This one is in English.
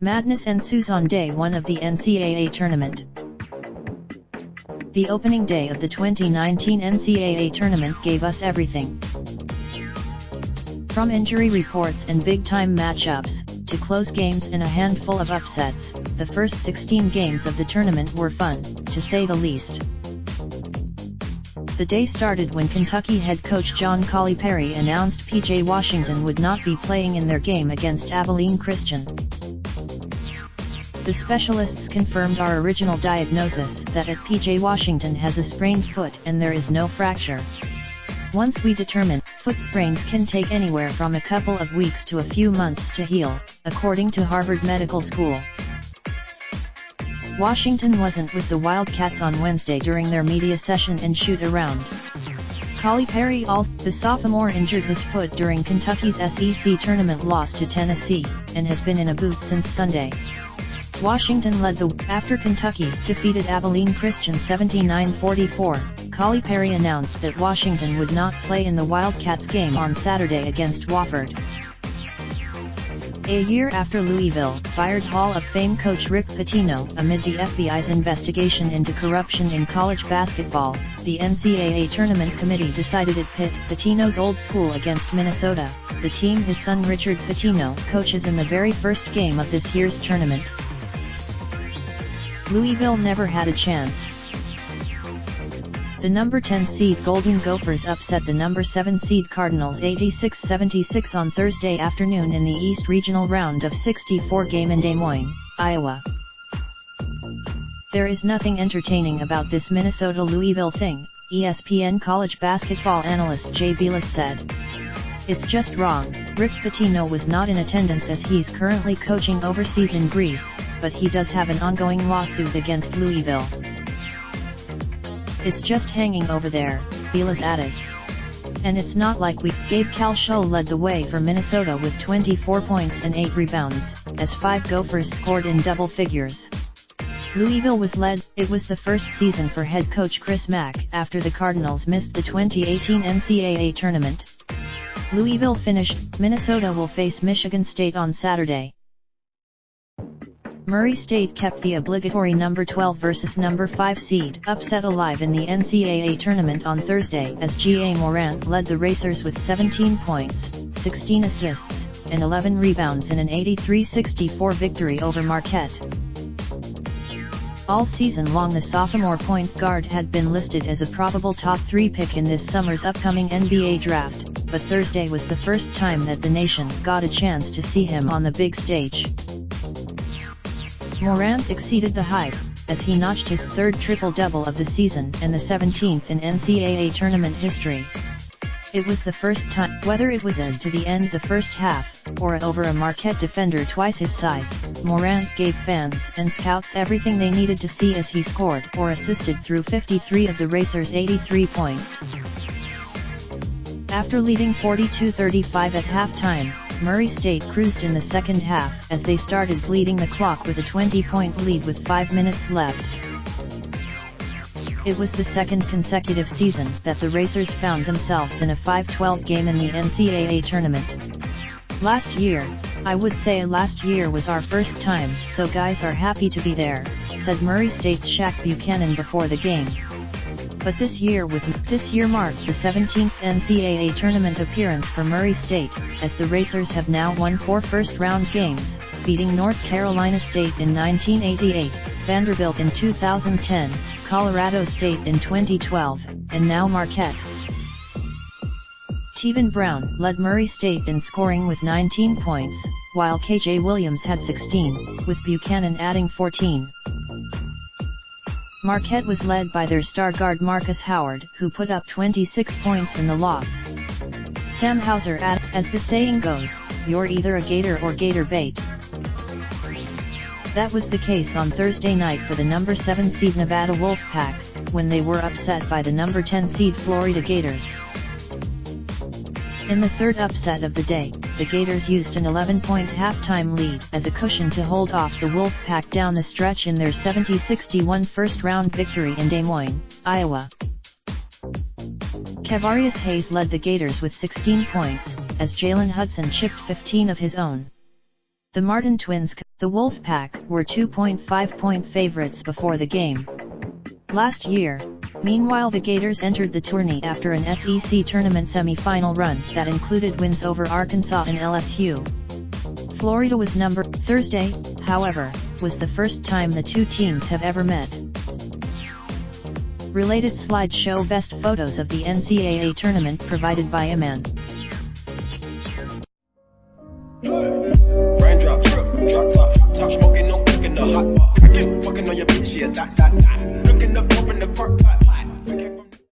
Madness ensues on day 1 of the NCAA Tournament. The opening day of the 2019 NCAA Tournament gave us everything. From injury reports and big-time matchups, to close games and a handful of upsets, the first 16 games of the tournament were fun, to say the least. The day started when Kentucky head coach John Calipari announced P.J. Washington would not be playing in their game against Abilene Christian. The specialists confirmed our original diagnosis that P.J. Washington has a sprained foot and there is no fracture. Once we determine, foot sprains can take anywhere from a couple of weeks to a few months to heal, according to Harvard Medical School. Washington wasn't with the Wildcats on Wednesday during their media session and shoot-around. Calipari the sophomore injured his foot during Kentucky's SEC tournament loss to Tennessee, and has been in a boot since Sunday. Washington led after Kentucky defeated Abilene Christian 79-44, Calipari announced that Washington would not play in the Wildcats game on Saturday against Wofford. A year after Louisville fired Hall of Fame coach Rick Pitino amid the FBI's investigation into corruption in college basketball, the NCAA Tournament Committee decided it pit Pitino's old school against Minnesota, the team his son Richard Pitino coaches in the very first game of this year's tournament. Louisville never had a chance. The number 10 seed Golden Gophers upset the number 7 seed Cardinals 86-76 on Thursday afternoon in the East Regional Round of 64 game in Des Moines, Iowa. There is nothing entertaining about this Minnesota-Louisville thing, ESPN college basketball analyst Jay Bilas said. It's just wrong. Rick Pitino was not in attendance as he's currently coaching overseas in Greece, but he does have an ongoing lawsuit against Louisville. It's just hanging over there, Bilas added. And it's not like Gabe Calshaw led the way for Minnesota with 24 points and 8 rebounds, as 5 Gophers scored in double figures. Louisville was led. It was the first season for head coach Chris Mack after the Cardinals missed the 2018 NCAA Tournament. Louisville finished. Minnesota will face Michigan State on Saturday. Murray State kept the obligatory number 12 versus number 5 seed upset alive in the NCAA tournament on Thursday as G.A. Morant led the Racers with 17 points, 16 assists, and 11 rebounds in an 83-64 victory over Marquette. All season long the sophomore point guard had been listed as a probable top 3 pick in this summer's upcoming NBA draft, but Thursday was the first time that the nation got a chance to see him on the big stage. Morant exceeded the hype, as he notched his third triple-double of the season and the 17th in NCAA tournament history. It was the first time, whether it was to the end the first half, or over a Marquette defender twice his size, Morant gave fans and scouts everything they needed to see as he scored or assisted through 53 of the Racers' 83 points. After leading 42-35 at halftime, Murray State cruised in the second half as they started bleeding the clock with a 20-point lead with 5 minutes left. It was the second consecutive season that the Racers found themselves in a 5-12 game in the NCAA tournament. Last year, I would say last year was our first time, so guys are happy to be there, said Murray State's Shaq Buchanan before the game. But this year marked the 17th NCAA tournament appearance for Murray State, as the Racers have now won 4 first-round games, beating North Carolina State in 1988, Vanderbilt in 2010, Colorado State in 2012, and now Marquette. Tevin Brown led Murray State in scoring with 19 points, while KJ Williams had 16, with Buchanan adding 14. Marquette was led by their star guard Marcus Howard, who put up 26 points in the loss. Sam Hauser added, as the saying goes, you're either a Gator or Gator bait. That was the case on Thursday night for the number 7 seed Nevada Wolfpack, when they were upset by the number 10 seed Florida Gators. In the third upset of the day, the Gators used an 11-point halftime lead as a cushion to hold off the Wolfpack down the stretch in their 70-61 first-round victory in Des Moines, Iowa. Kevarius Hayes led the Gators with 16 points, as Jalen Hudson chipped 15 of his own. The Martin twins, the Wolfpack, were 2.5-point favorites before the game. Last year, meanwhile, the Gators entered the tourney after an SEC tournament semifinal run that included wins over Arkansas and LSU. Florida was Thursday, however, was the first time the two teams have ever met. Related slideshow: best photos of the NCAA tournament provided by Iman. Raindrop, drop top smoking, no cooking the hot pot. Fucking on your bitch, yeah, that. Looking up, open the park pot.